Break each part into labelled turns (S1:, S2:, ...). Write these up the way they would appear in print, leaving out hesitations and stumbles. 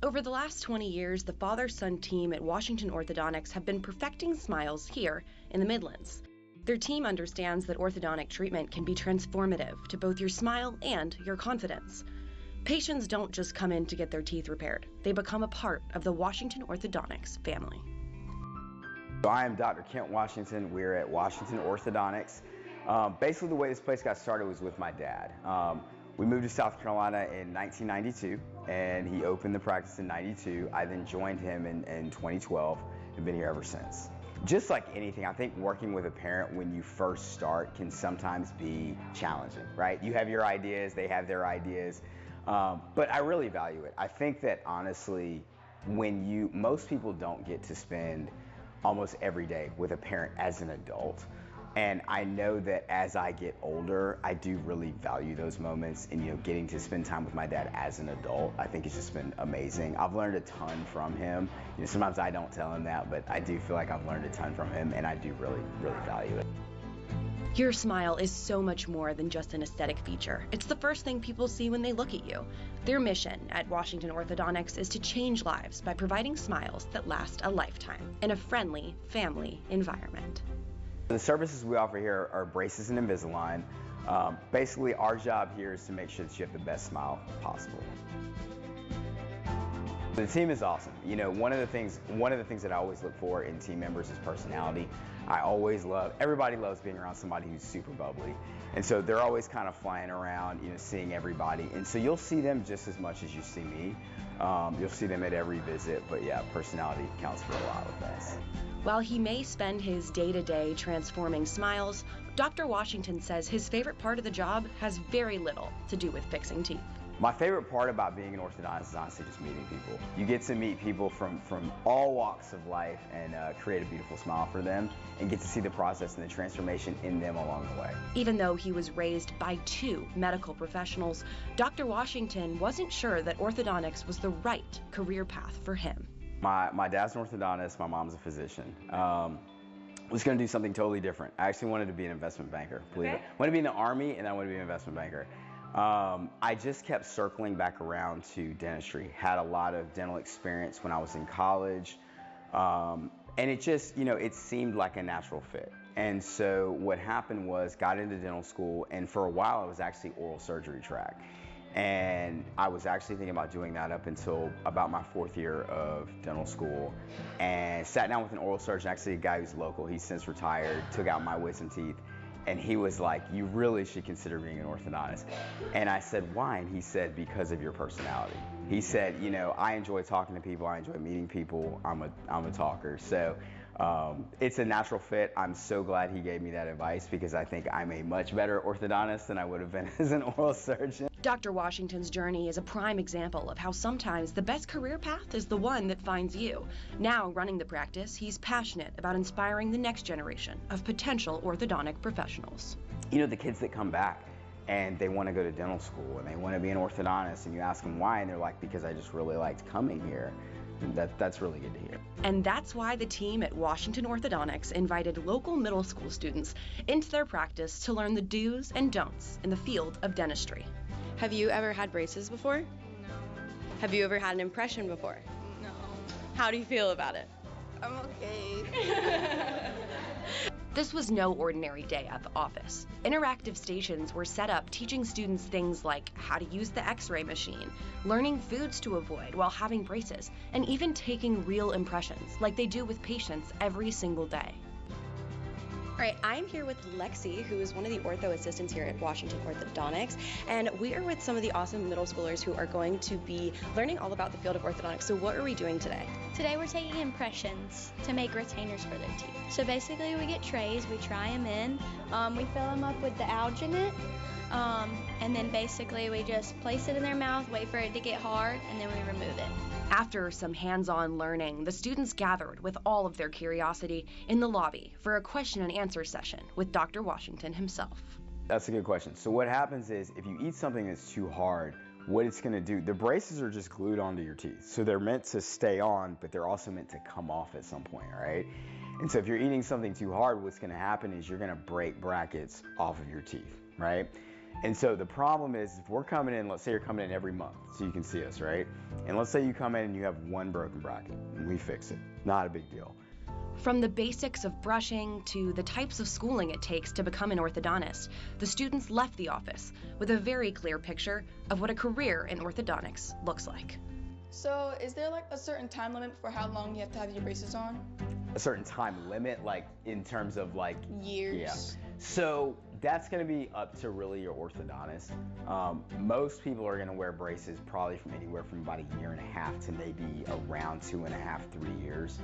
S1: Over the last 20 years, the father-son team at Washington Orthodontics have been perfecting smiles here in the Midlands. Their team understands that orthodontic treatment can be transformative to both your smile and your confidence. Patients don't just come in to get their teeth repaired. They become a part of the Washington Orthodontics family.
S2: I am Dr. Kent Washington. We're at Washington Orthodontics. Basically, the way this place got started was with my dad. We moved to South Carolina in 1992, and he opened the practice in 92. I then joined him in 2012 and been here ever since. Just like anything, I think working with a parent when you first start can sometimes be challenging, right? You have your ideas, they have their ideas, but I really value it. I think that honestly, most people don't get to spend almost every day with a parent as an adult. And I know that as I get older, I do really value those moments, and getting to spend time with my dad as an adult, I think it's just been amazing. I've learned a ton from him. Sometimes I don't tell him that, but I do feel like I've learned a ton from him, and I do really, really value it.
S1: Your smile is so much more than just an aesthetic feature. It's the first thing people see when they look at you. Their mission at Washington Orthodontics is to change lives by providing smiles that last a lifetime in a friendly family environment.
S2: The services we offer here are braces and Invisalign. Basically, our job here is to make sure that you have the best smile possible. The team is awesome. One of the things that I always look for in team members is personality. Everybody loves being around somebody who's super bubbly. And so they're always kind of flying around, seeing everybody. And so you'll see them just as much as you see me. You'll see them at every visit, but yeah, personality counts for a lot with us.
S1: While he may spend his day-to-day transforming smiles, Dr. Washington says his favorite part of the job has very little to do with fixing teeth.
S2: My favorite part about being an orthodontist is honestly just meeting people. You get to meet people from all walks of life and create a beautiful smile for them and get to see the process and the transformation in them along the way.
S1: Even though he was raised by two medical professionals, Dr. Washington wasn't sure that orthodontics was the right career path for him.
S2: My dad's an orthodontist, my mom's a physician. I was going to do something totally different. I actually wanted to be an investment banker. Believe it. I wanted to be in the Army, and I wanted to be an investment banker. I just kept circling back around to dentistry. Had a lot of dental experience when I was in college, and it just, it seemed like a natural fit. And so what happened was, got into dental school, and for a while I was actually oral surgery track. And I was actually thinking about doing that up until about my 4th year of dental school, and sat down with an oral surgeon, actually a guy who's local. He's since retired, took out my wisdom teeth, and he was like, "You really should consider being an orthodontist." And I said, "Why?" And he said, "Because of your personality." He said, "I enjoy talking to people, I enjoy meeting people, I'm a talker." So it's a natural fit. I'm so glad he gave me that advice, because I think I'm a much better orthodontist than I would have been as an oral surgeon.
S1: Dr. Washington's journey is a prime example of how sometimes the best career path is the one that finds you. Now running the practice, he's passionate about inspiring the next generation of potential orthodontic professionals.
S2: The kids that come back and they want to go to dental school and they want to be an orthodontist, and you ask them why, and they're like, "Because I just really liked coming here." And that's really good to hear.
S1: And that's why the team at Washington Orthodontics invited local middle school students into their practice to learn the do's and don'ts in the field of dentistry.
S3: Have you ever had braces before?
S4: No.
S3: Have you ever had an impression before?
S4: No.
S3: How do you feel about it?
S4: I'm okay.
S1: This was no ordinary day at the office. Interactive stations were set up teaching students things like how to use the X-ray machine, learning foods to avoid while having braces, and even taking real impressions like they do with patients every single day.
S3: All right, I'm here with Lexi, who is one of the ortho assistants here at Washington Orthodontics, and we are with some of the awesome middle schoolers who are going to be learning all about the field of orthodontics. So what are we doing today?
S5: Today we're taking impressions to make retainers for their teeth. So basically we get trays, we try them in, we fill them up with the alginate, and then basically we just place it in their mouth, wait for it to get hard, and then we remove it.
S1: After some hands-on learning, the students gathered with all of their curiosity in the lobby for a question and answer session with Dr. Washington himself.
S2: That's a good question. So what happens is, if you eat something that's too hard, what it's going to do, the braces are just glued onto your teeth. So they're meant to stay on, but they're also meant to come off at some point, right? And so if you're eating something too hard, what's going to happen is you're going to break brackets off of your teeth, right? And so the problem is, if we're coming in, let's say you're coming in every month so you can see us, right? And let's say you come in and you have one broken bracket and we fix it. Not a big deal.
S1: From the basics of brushing to the types of schooling it takes to become an orthodontist, the students left the office with a very clear picture of what a career in orthodontics looks like.
S6: So is there like a certain time limit for how long you have to have your braces on?
S2: A certain time limit, like in terms of like
S6: Years.
S2: Yeah. So that's going to be up to really your orthodontist. Most people are going to wear braces probably from anywhere from about 1.5 years to maybe around 2.5, 3 years.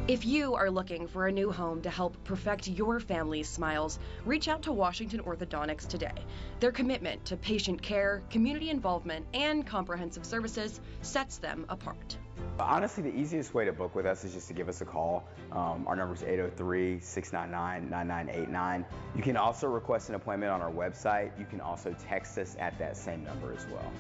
S1: If you are looking for a new home to help perfect your family's smiles, reach out to Washington Orthodontics today. Their commitment to patient care, community involvement, and comprehensive services sets them apart.
S2: Honestly, the easiest way to book with us is just to give us a call. Our number is 803-699-9989. You can also request an appointment on our website. You can also text us at that same number as well.